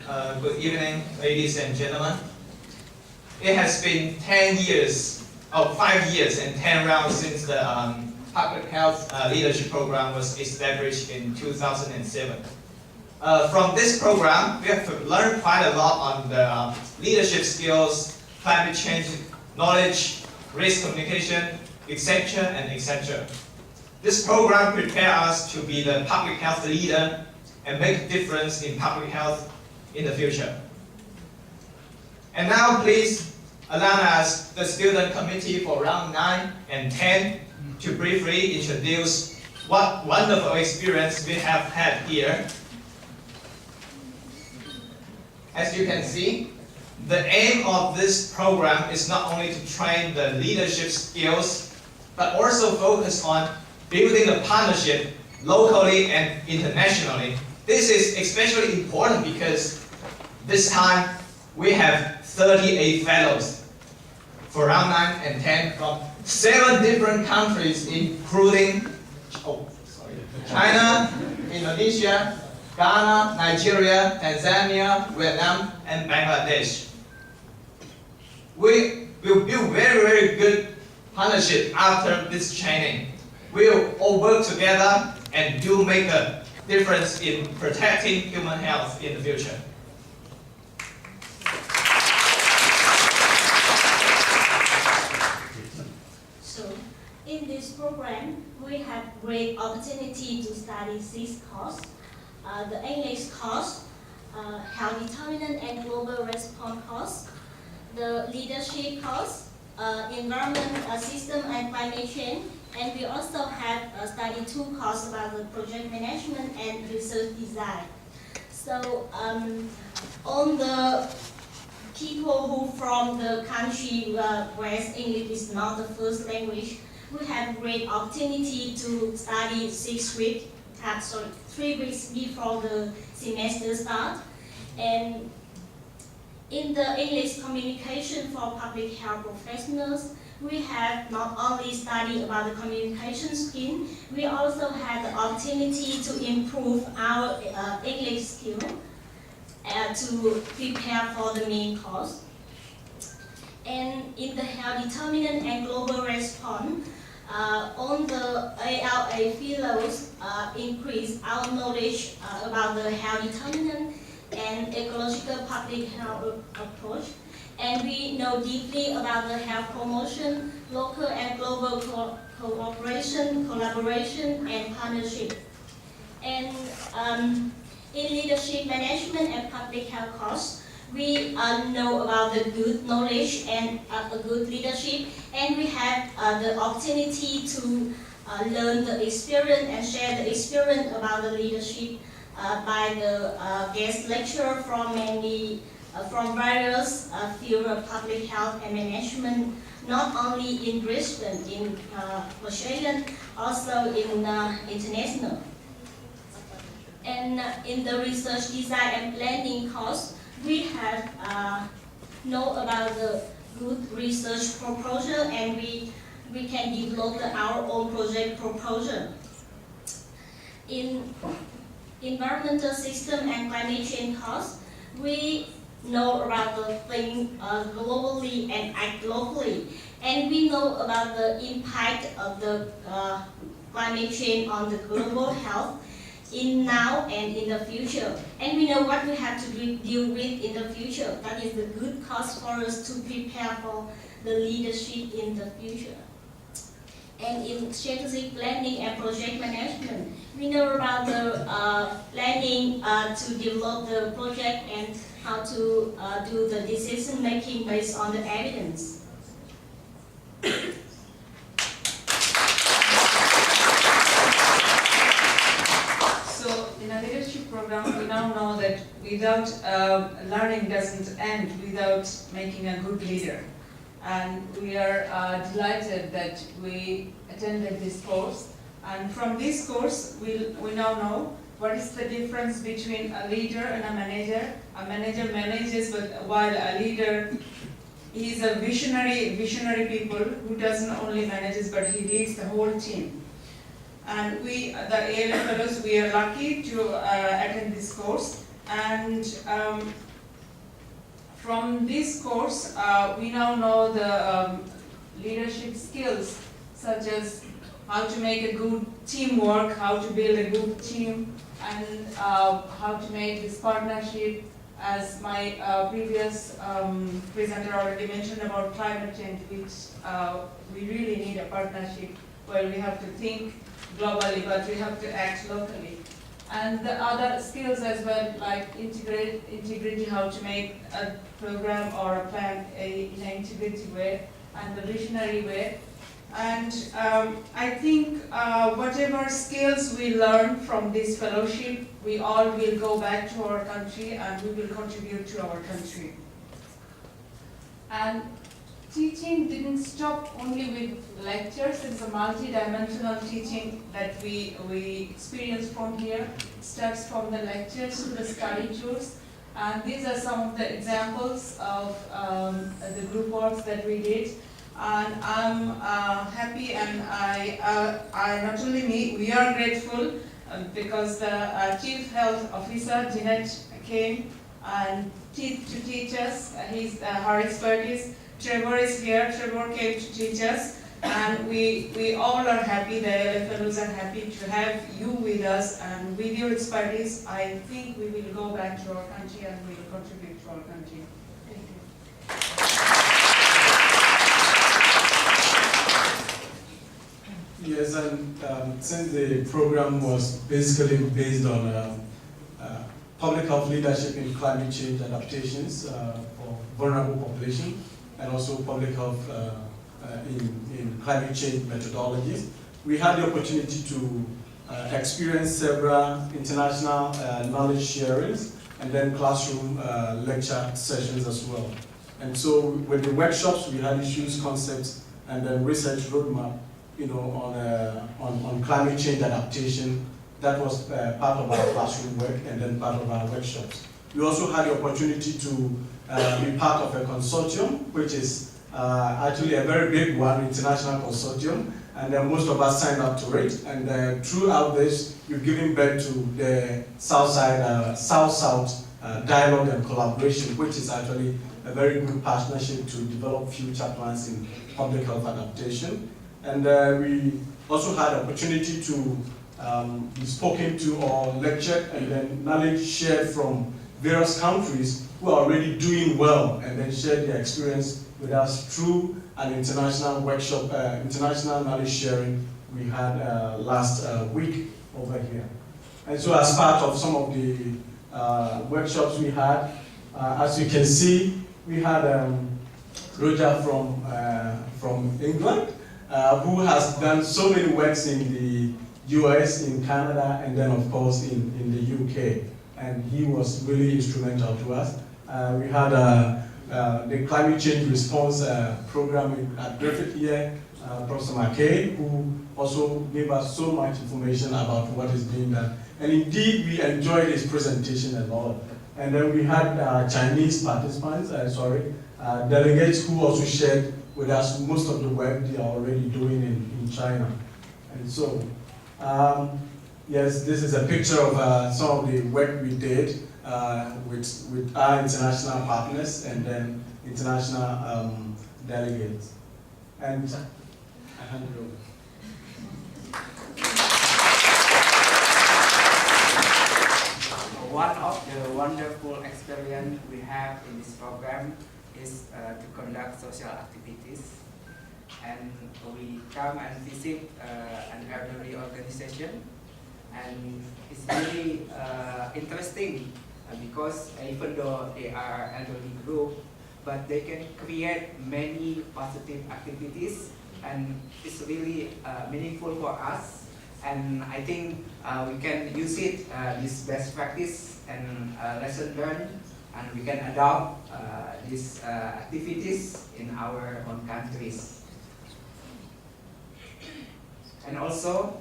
Good evening, ladies and gentlemen. It has been 5 years and 10 rounds since the Public Health Leadership Program was established in 2007. From this program, we have learned quite a lot on the leadership skills, climate change knowledge, risk communication, etc. and etc. This program prepares us to be the public health leader and make a difference in public health in the future. And now please allow us, the student committee for round 9 and 10, to briefly introduce what wonderful experience we have had here. As you can see, the aim of this program is not only to train the leadership skills, but also focus on building a partnership locally and internationally. This is especially important because this time we have 38 fellows for round 9 and 10 from 7 different countries, including China, Indonesia, Ghana, Nigeria, Tanzania, Vietnam, and Bangladesh. We will build very good partnership after this training. We will all work together and do make a difference in protecting human health in the future. So, in this program, we have great opportunity to study 6 courses. The English course, Health Determinant and Global Response course, the Leadership course, Environment, System and Climate Change, and we also have studied 2 courses about the Project Management and Research Design. So, on the people who from the country where English is not the first language, we have great opportunity to study 3 weeks before the semester start. And in the English communication for public health professionals, we have not only studied about the communication skill, we also had the opportunity to improve our English skill to prepare for the main course. And in the Health Determinant and Global Response, on the ALA fellows increase our knowledge about the health determinant and ecological public health approach. And we know deeply about the health promotion, local and global cooperation, collaboration, and partnership. And in leadership management and public health course, we know about the good knowledge and a good leadership, and we have the opportunity to learn the experience and share the experience about the leadership by the guest lecturer from various fields of public health and management, not only in Brisbane, in Australia, also in international. And in the research design and planning course, we have know about the good research proposal, and we can develop our own project proposal. In environmental system and climate change course, we know about the thing globally and act locally, and we know about the impact of the climate change on the global health in now and in the future, and we know what we have to deal with in the future. That is the good cause for us to prepare for the leadership in the future. And in strategic planning and project management, we know about the planning to develop the project and how to do the decision making based on the evidence. In a leadership program, we now know that without learning doesn't end without making a good leader. And we are delighted that we attended this course. And from this course, we now know what is the difference between a leader and a manager. A manager manages, but while a leader is a visionary people who doesn't only manages, but he leads the whole team. And we, the ALAF fellows, we are lucky to attend this course. And from this course, we now know the leadership skills, such as how to make a good teamwork, how to build a good team, and how to make this partnership, as my previous presenter already mentioned about climate change, which we really need a partnership where we have to think globally, but we have to act locally. And the other skills as well, like integrity, how to make a program or a plan in an integrated way and the visionary way. And I think whatever skills we learn from this fellowship, we all will go back to our country and we will contribute to our country. And teaching didn't stop only with lectures. It's a multi-dimensional teaching that we experience from here. It starts from the lectures to the study tours. And these are some of the examples of the group works that we did. And I'm happy, and I not only me, we are grateful because the Chief Health Officer, Jeanette, came and to teach us her expertise. Trevor is here. Trevor came to teach us, and we all are happy. The ALAF fellows are happy to have you with us, and with your expertise, I think we will go back to our country and we will contribute to our country. Thank you. Yes, and since the program was basically based on public health leadership in climate change adaptations for vulnerable population, and also public health in climate change methodologies, we had the opportunity to experience several international knowledge sharings and then classroom lecture sessions as well. And so with the workshops, we had issues, concepts, and then research roadmap, on climate change adaptation. That was part of our classroom work and then part of our workshops. We also had the opportunity to be part of a consortium, which is actually a very big one, international consortium, and most of us signed up to it. And throughout this, we've given birth to the South-South dialogue and collaboration, which is actually a very good partnership to develop future plans in public health adaptation. And we also had opportunity to be spoken to or lectured, and then knowledge shared from various countries who are already doing well, and then shared their experience with us through an international workshop, international knowledge sharing we had last week over here. And so as part of some of the workshops we had, as you can see, we had Roger from England, who has done so many works in the US, in Canada, and then of course in the UK. And he was really instrumental to us. We had the climate change response program at Griffith here, Professor McKay, who also gave us so much information about what is being done. And indeed, we enjoyed his presentation a lot. And then we had Chinese participants, delegates who also shared with us most of the work they are already doing in China. And so, yes, this is a picture of some of the work we did with our international partners and then international delegates. And I hand it over. One of the wonderful experience we have in this program is to conduct social activities, and we come and visit an elderly organization, and it's really interesting because even though they are elderly group, but they can create many positive activities, and it's really meaningful for us. And I think we can use it, this best practice and lesson learned, and we can adopt these activities in our own countries. And also,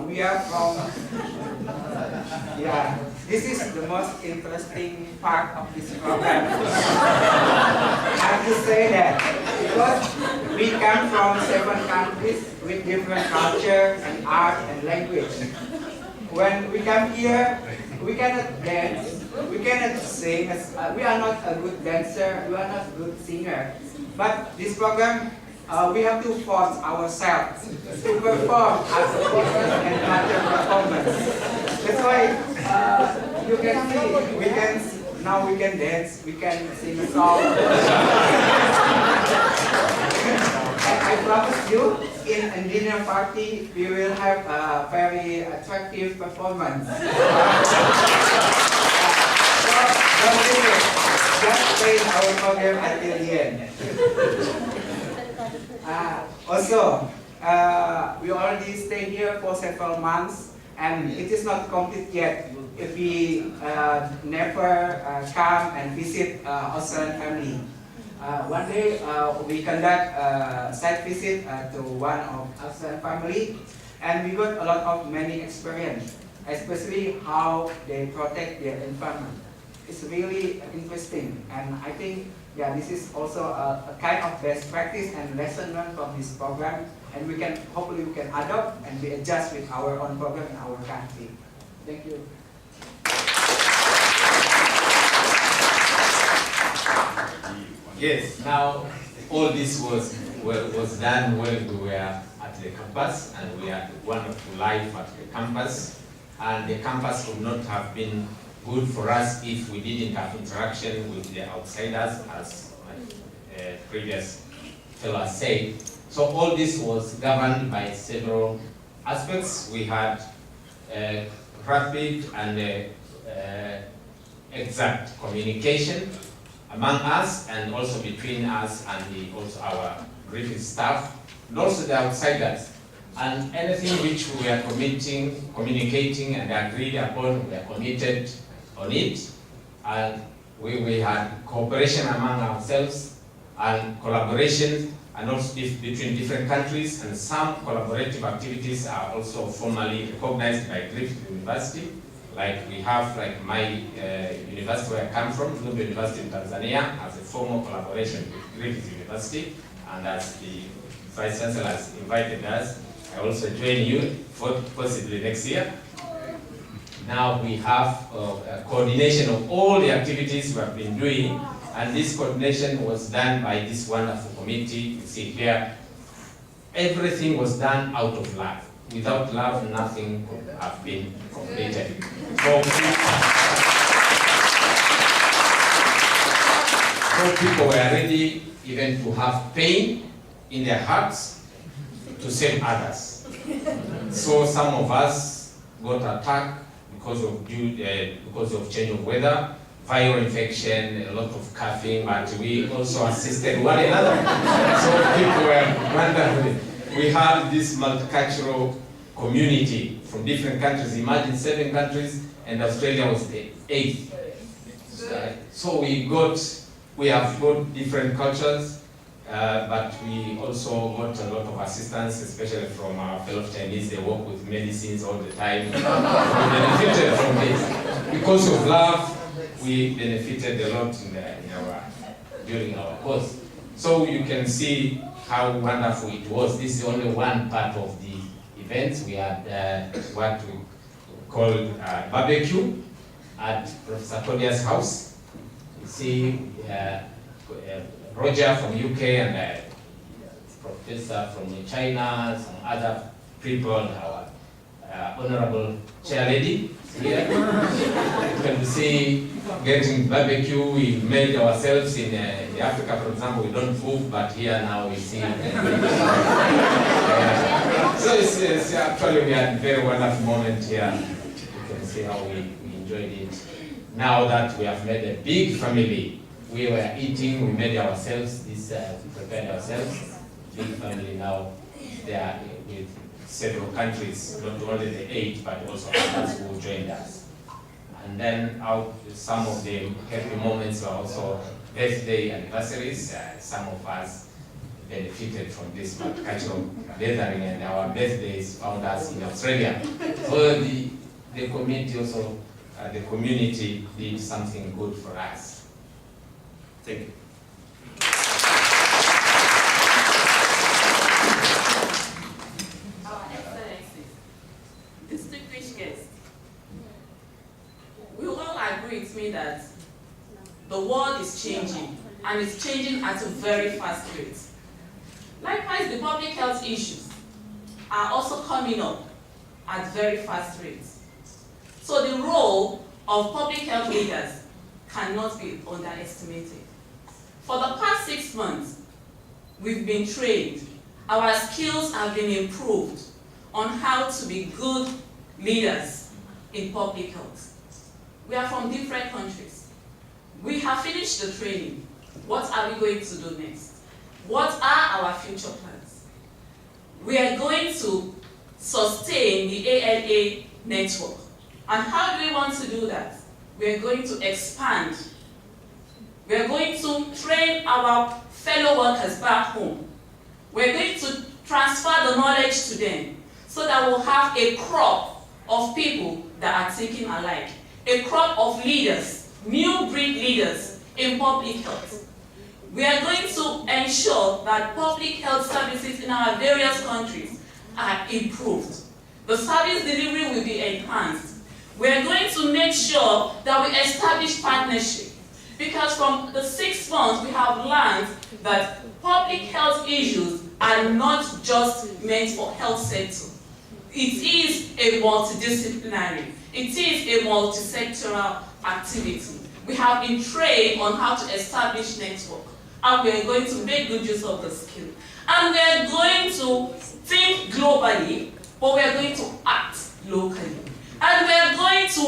we are from, yeah, this is the most interesting part of this program. I have to say that, because we come from 7 countries with different culture and art and language. when we come here, we cannot dance, we cannot sing. We are not a good dancer, we are not a good singer. But this program, we have to force ourselves to perform as a focus and matter performance. That's why you can see, now we can dance, we can sing a song. And I promise you, in a dinner party, we will have a very attractive performance. So don't leave it. Just stay in our program until the end. Also, we already stay here for several months, and it is not complete yet if we never come and visit Australian family. One day we conduct a site visit to one of Australian family, and we got a lot of many experience, especially how they protect their environment. It's really interesting, and I think this is also a kind of best practice and lesson learned from this program, and we can hopefully we can adopt and we adjust with our own program in our country. Thank you. Yes, now all this was done when we were at the campus, and we had wonderful life at the campus, and the campus would not have been good for us if we didn't have interaction with the outsiders, as my previous fellow said. So all this was governed by several aspects. We had rapid and exact communication among us, and also between us and also our Griffith staff, and also the outsiders. And anything which we are communicating and agreed upon, we are committed on it. And we had cooperation among ourselves and collaboration, and also between different countries, and some collaborative activities are also formally recognized by Griffith University. Like we have, like my university where I come from, Lumbu University in Tanzania, has a formal collaboration with Griffith University, and as the Vice Chancellor has invited us, I also join you, possibly next year. Now we have a coordination of all the activities we have been doing, and this coordination was done by this wonderful committee. You see here, everything was done out of love. Without love, nothing could have been completed. So people were ready even to have pain in their hearts to save others. So some of us got attacked because of change of weather, viral infection, a lot of coughing, but we also assisted one another. So people were wonderful. We had this multicultural community from different countries. Imagine 7 countries, and Australia was the 8th. So we have got different cultures, but we also got a lot of assistance, especially from our fellow Chinese. They work with medicines all the time. We benefited from this. Because of love, we benefited a lot during our course. So you can see how wonderful it was. This is only one part of the events. We had what we called barbecue at Professor Tonia's house. You see Roger from UK and Professor from China, some other people, our Honorable Chair Lady here. You can see getting barbecue. We made ourselves in Africa, for example, we don't move, but here now we see. So it's actually we had a very wonderful moment here. You can see how we enjoyed it. Now that we have made a big family, we were eating, we made ourselves, we prepared ourselves. Big family now, they are with several countries, not only the 8, but also others who joined us. And then some of the happy moments were also birthday anniversaries. Some of us benefited from this multicultural gathering, and our birthdays found us in Australia. So the community also, the community did something good for us. Thank you. Excellencies, distinguished guests, agree with me that the world is changing, and it's changing at a very fast rate. Likewise, the public health issues are also coming up at very fast rates. So the role of public health leaders cannot be underestimated. For the past 6 months, we've been trained. Our skills have been improved on how to be good leaders in public health. We are from different countries. We have finished the training. What are we going to do next? What are our future plans? We are going to sustain the ALA network. And how do we want to do that? We are going to expand. We are going to train our fellow workers back home. We are going to transfer the knowledge to them so that we'll have a crop of people that are thinking alike. A crop of leaders, new breed leaders in public health. We are going to ensure that public health services in our various countries are improved. The service delivery will be enhanced. We are going to make sure that we establish partnership, because from the 6 months we have learned that public health issues are not just meant for health sector. It is a multidisciplinary, it is a multi-sectoral activity. We have been trained on how to establish network, and we are going to make good use of the skill. And we are going to think globally, but we are going to act locally. And we are going to,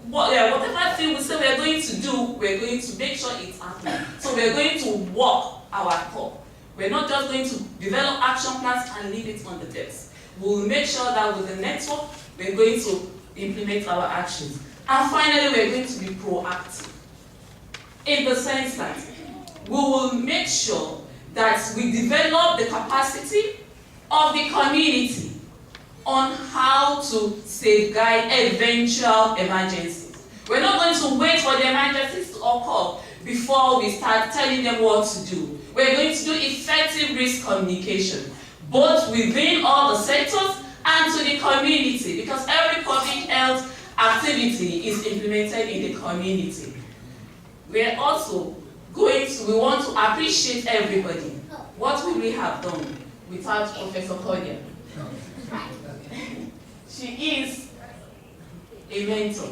whatever thing we say we are going to do, we are going to make sure it's happening. So we are going to walk our talk. We're not just going to develop action plans and leave it on the desk. We'll make sure that with the network, we're going to implement our actions. And finally, we're going to be proactive, in the sense that we will make sure that we develop the capacity of the community on how to safeguard eventual emergencies. We're not going to wait for the emergencies to occur before we start telling them what to do. We're going to do effective risk communication, both within all the sectors and to the community, because every public health activity is implemented in the community. We're also we want to appreciate everybody. What would we have done without Professor Kodia? She is a mentor,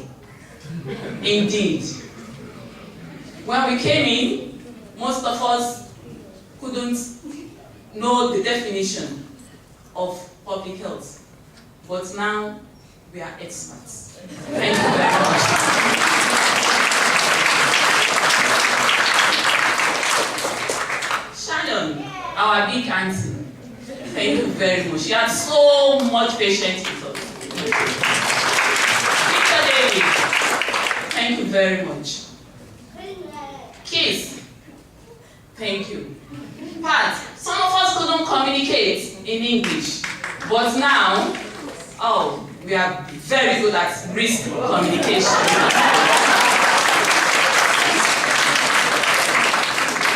indeed. When we came in, most of us couldn't know the definition of public health, but now we are experts. Thank you very much. Shannon, our big auntie, thank you very much. She had so much patience with us. Victor David, thank you very much. Kiss, thank you. Pat, some of us couldn't communicate in English, but now, we are very good at risk communication.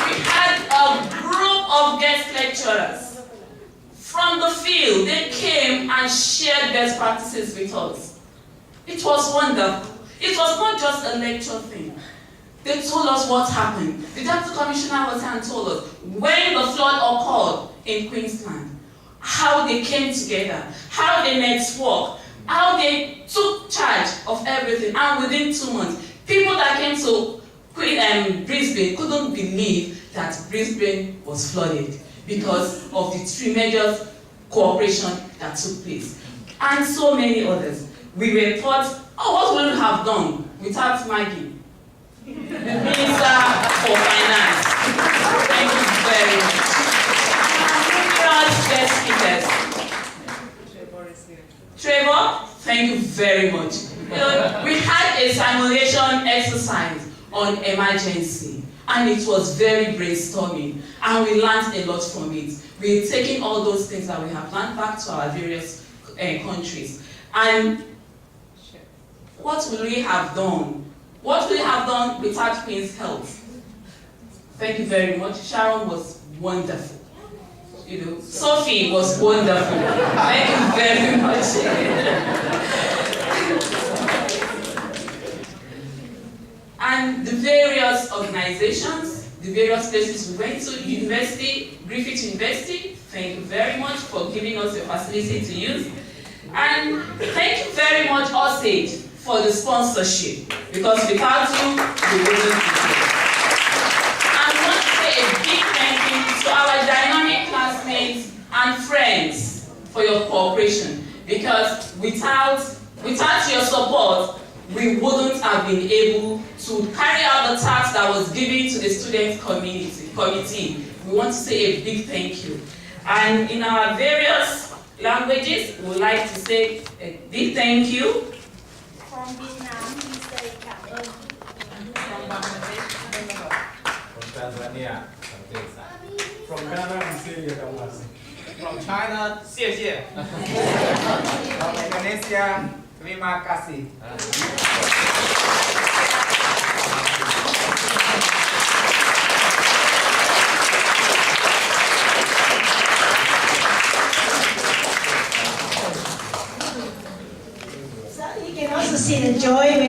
We had a group of guest lecturers from the field. They came and shared best practices with us. It was wonderful. It was not just a lecture thing. They told us what happened. The Deputy Commissioner was here and told us when the flood occurred in Queensland, how they came together, how they networked, how they took charge of everything. And within 2 months, people that came to Brisbane couldn't believe that Brisbane was flooded because of the tremendous cooperation that took place. And so many others. We were taught, what would we have done without Maggie, the Minister for Finance? Thank you very much. Guest speakers. Trevor, thank you very much. We had a simulation exercise on emergency, and it was very brainstorming, and we learned a lot from it. We're taking all those things that we have learned back to our various countries. And what will we have done? What will we have done without Queen's Health? Thank you very much. Sharon was wonderful. Sophie was wonderful. Thank you very much. organizations, the various places we went to, university, Griffith University, thank you very much for giving us your facility to use. And thank you very much, OSAID, for the sponsorship, because without you, we wouldn't be here. And I want to say a big thank you to our dynamic classmates and friends for your cooperation, because without your support, we wouldn't have been able to carry out the task that was given to the student committee. We want to say a big thank you. And in our various languages, we would like to say a big thank you. From Vietnam, we say cảm ơn. From Bangladesh, From Tanzania, From Ghana, we say Yakawas. From China, 谢谢. From Indonesia, terima kasih. So you can also see the joy